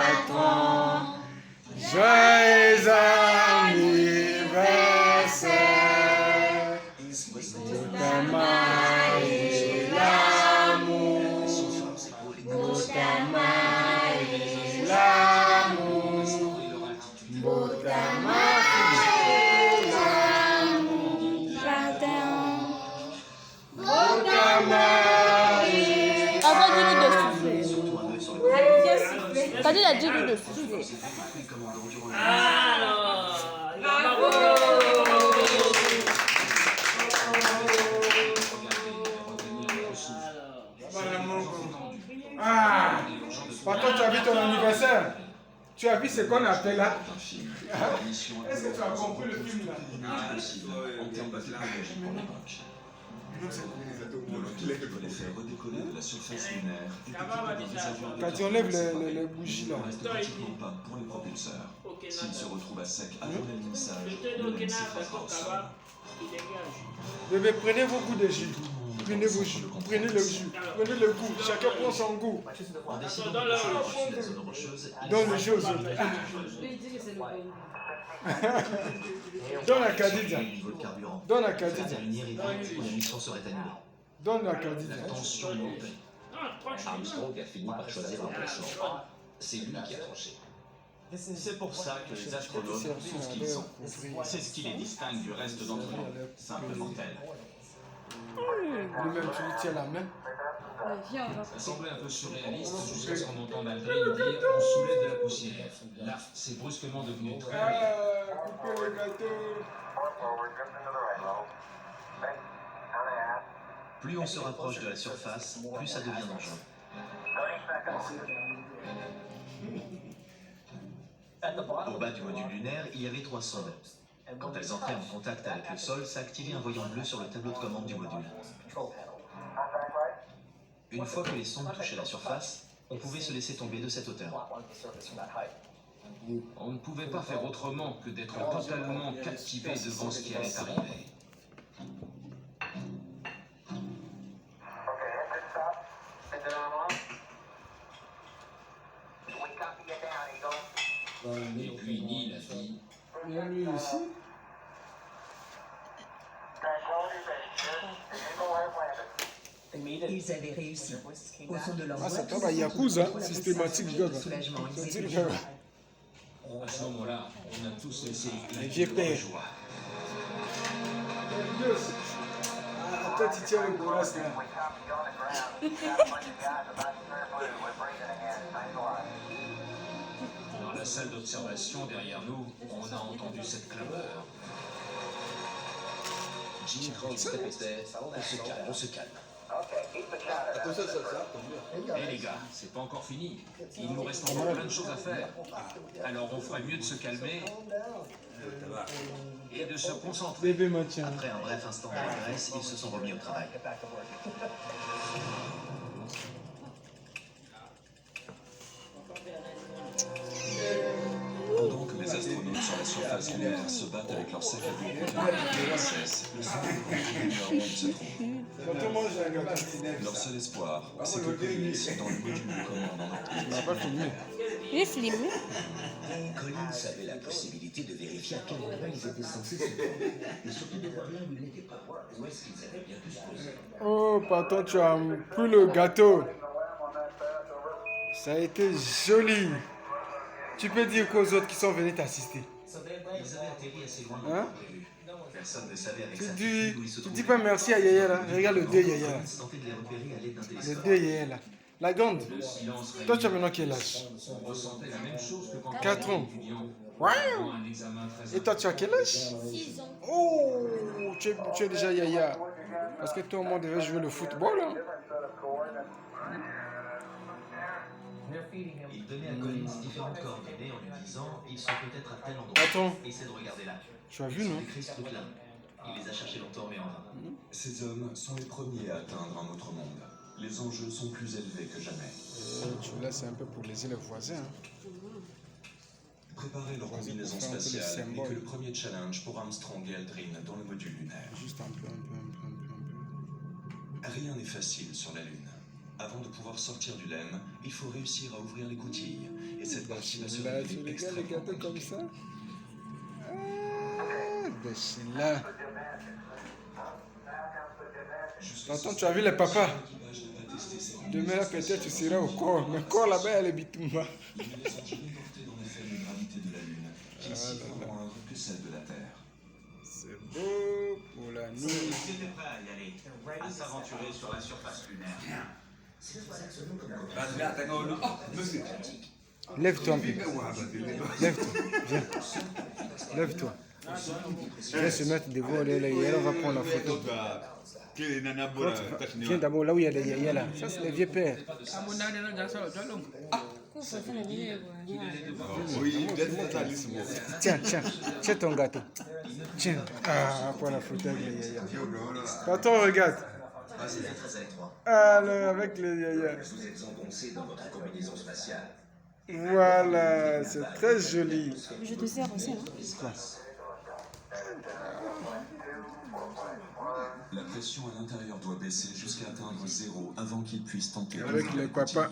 patron. Joyeux anniversaire. Boutama et l'amour. Boutama et l'amour. Boutama et l'amour. Jardin. Boutama et Attends, dis-lui de souffler. T'as dit la dis-lui de souffler. Ah, patron, tu as vu ton anniversaire? Tu as vu ce qu'on appelle là? Est-ce que tu as compris le film là? Quand tu enlèves les bougies là. Pour les propulseurs. S'il se retrouve à sec avant l'alunissage, le lemme s'effacera au sol. Bébé, prenez vos goûts de jus. Prenez vos jus. Prenez le jus. Prenez le goût. Chacun prend son goût. En décidant de passer au-dessus de la zone rocheuse, Donne le jus aux autres. Donne à Khadija. niveau de carburant. Donne à La Khadija. dernière est vide ou la mission serait annulée. Donne à Khadija. La tension montait. Armstrong a fini par choisir un emplacement. C'est lui qui a tranché. C'est pour ça que les astronautes sont ce qu'ils sont. C'est ce qui les distingue du reste d'entre nous, simples mortels. Lui-même, tu lui tiens la main. Ça semblait un peu surréaliste jusqu'à ce qu'on entende Aldrin dire on soulève de la poussière. Là, c'est brusquement devenu très réel. Ah, coupez le gâteau. Plus on se rapproche de la surface, plus ça devient dangereux. Au bas du module lunaire, il y avait 3 sondes. Quand elles entraient en contact avec le sol, ça activait un voyant bleu sur le tableau de commande du module. Une fois que les sondes touchaient la surface, on pouvait se laisser tomber de cette hauteur. On ne pouvait pas faire autrement que d'être totalement captivé devant ce qui allait arriver. Et puis Neil a dit Il y a lui ici. Ils avaient réussi. Au son de leur Ah, voix, ça tombe à Yakuza, systématique, gars. soulagement, ils Ça étaient tire, libres. gars. à ce moment-là, on a tous laissé Les vieux pères. joie. Ah, toi, tu tiens le bourras là. Dans la salle d'observation derrière nous, on a entendu cette clameur. Jim Cross répétait « On se calme, Eh les gars, c'est pas encore fini. Il nous reste encore plein de choses à faire. Alors on ferait mieux de se calmer et de se concentrer. Bébé maintien. Après un bref instant de régresse, ils se sont remis au travail. Pendant que les astronautes sur la surface lunaire se battent avec leur sac à dos contre l'ISS, le centre de où ils se trouvent. Quand on mange un gâteau. Leur seul espoir, c'est que Collins, dans le module de commande en On orbite, n'a pas filmé. Il est filmé. Collins avait la possibilité de vérifier à quel endroit ils étaient censés se trouver, et surtout de voir là où ils n'étaient pas, où est-ce qu'ils avaient bien pu se poser. Oh, patron, tu as pris le gâteau. Ça a été joli. Tu peux dire qu'aux autres qui sont venus t'assister. ils avaient atterri assez loin Hein? que prévu. Personne ne savait avec Tu certitude où ils se dis trouvaient. pas merci à Yaya là. Regarde le deux Yaya là. Collins tentait de les repérer à l'aide d'un Le télescope. deux Yaya là. La grande. Le silence Toi, tu as régnait. maintenant quel âge? On ressentait la même chose que quand 4 on ans. était étudiant. Waouh! Avant un examen très Et toi, tu as quel âge? 6 ans. Oh, tu es déjà Yaya. Parce que tout le monde devait jouer le football. Hein. Il donnait à Collins différentes coordonnées en lui disant « Ils sont peut-être à tel endroit. Attends, Essaie de regarder là. » tu as vu, Ils ont non? décrit ce truc-là. Il les a cherchés longtemps, mais en vain. Ces hommes sont les premiers à atteindre un autre monde. Les enjeux sont plus élevés que jamais. Tu laisses un peu pour léser les voisins. Hein. Préparer leur Vas-y, combinaison pour faire un peu le spatiale n'est symbole. que le premier challenge pour Armstrong et Aldrin dans le module lunaire. Juste un peu. Rien n'est facile sur la Lune. Avant de pouvoir sortir du lemme, il faut réussir à ouvrir les coquilles. Et cette partie va se Là, tu révéler regardes les extrêmement gâteaux comme compliquée. ça. Ah, Bachila. Tonton, tu as vu les papas? Demain, là, peut-être tu seras au corps. Mais le corps là-bas, elle est bitumba. Il ne les a jamais portés dans l'effet de gravité de la Lune, qui est si peu moindre que celle de la Terre. C'est beau pour la nuit. Ils étaient prêts à y aller, à s'aventurer sur la surface lunaire. Lève-toi un peu. Lève-toi. Viens. Lève-toi. Viens se mettre devant les yaya. On va prendre la photo. Viens d'abord là où il y a les yaya là. Ça, c'est les vieux pères. Tiens, tiens. Tiens ton gâteau. Tiens. Ah, prends la photo avec les yaya. Tonton, regarde. C'était très étroit. Alors, avec les yaya. Vous êtes engoncé dans votre combinaison spatiale. Voilà, c'est très joli. Je te sers aussi, hein. La pression à l'intérieur doit baisser jusqu'à atteindre 0 avant qu'il puisse tenter Avec les papas.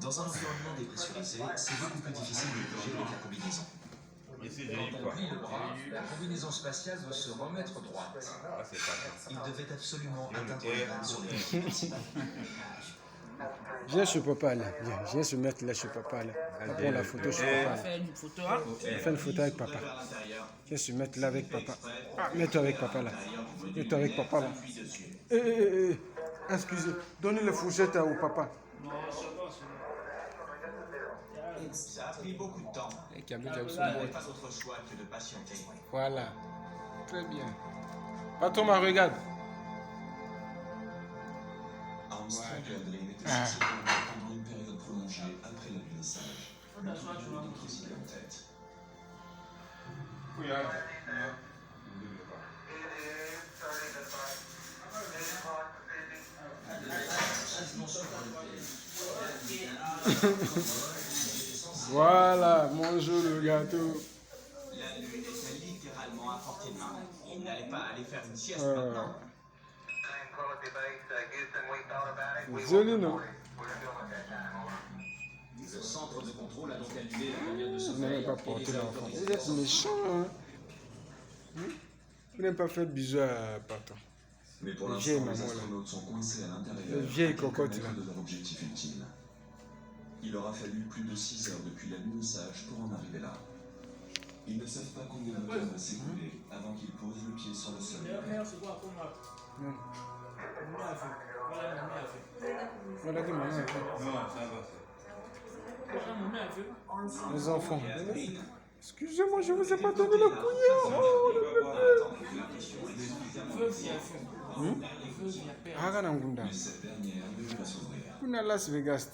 Dans un environnement dépressurisé, c'est beaucoup plus difficile de bouger avec la combinaison. Quand on plie le bras, la combinaison spatiale doit se remettre droite. Il devait absolument atteindre les vannes sur les pieds. Viens chez papa là. Viens, viens se mettre là chez papa là. On prend la photo chez papa là. On fait une photo avec papa. Viens se mettre là avec papa. Ah, mets-toi avec papa là. Mets-toi avec papa là. Excusez, donnez la fourchette au papa. Ça a pris beaucoup de temps. Il Il n'avait pas d'autre choix que de patienter. Voilà. Très bien. Patron, regarde. Armstrong et Aldrin étaient censés voler pendant une période prolongée après l'alunissage. D'autres idées en tête. Voilà, mange le gâteau. La lune était littéralement à portée de main. Il n'allait pas aller faire une sieste maintenant. Joli, non? Le centre de contrôle a donc annulé la lumière de Vous sommeil n'avez pas et porté les l'enfant. autorisé Vous êtes méchant, hein? Vous n'avez pas fait de bisous à papa. Mais pour Les l'instant, vieilles les mamans, là. astronautes sont coincés à l'intérieur. Les vieilles à quelques cocottes, mètres là. de leur objectif ultime. Il aura fallu plus de 6 heures depuis l'alunissage pour en arriver là. Ils ne savent pas combien de temps va s'écouler avant qu'ils posent le pied sur le sol. Voilà que maman a fait. Les enfants. Excusez-moi, je vous ai pas donné le couillon. Oh, le bébé. Ah, Mais cette dernière devrait s'ouvrir. Kuna Las Vegas.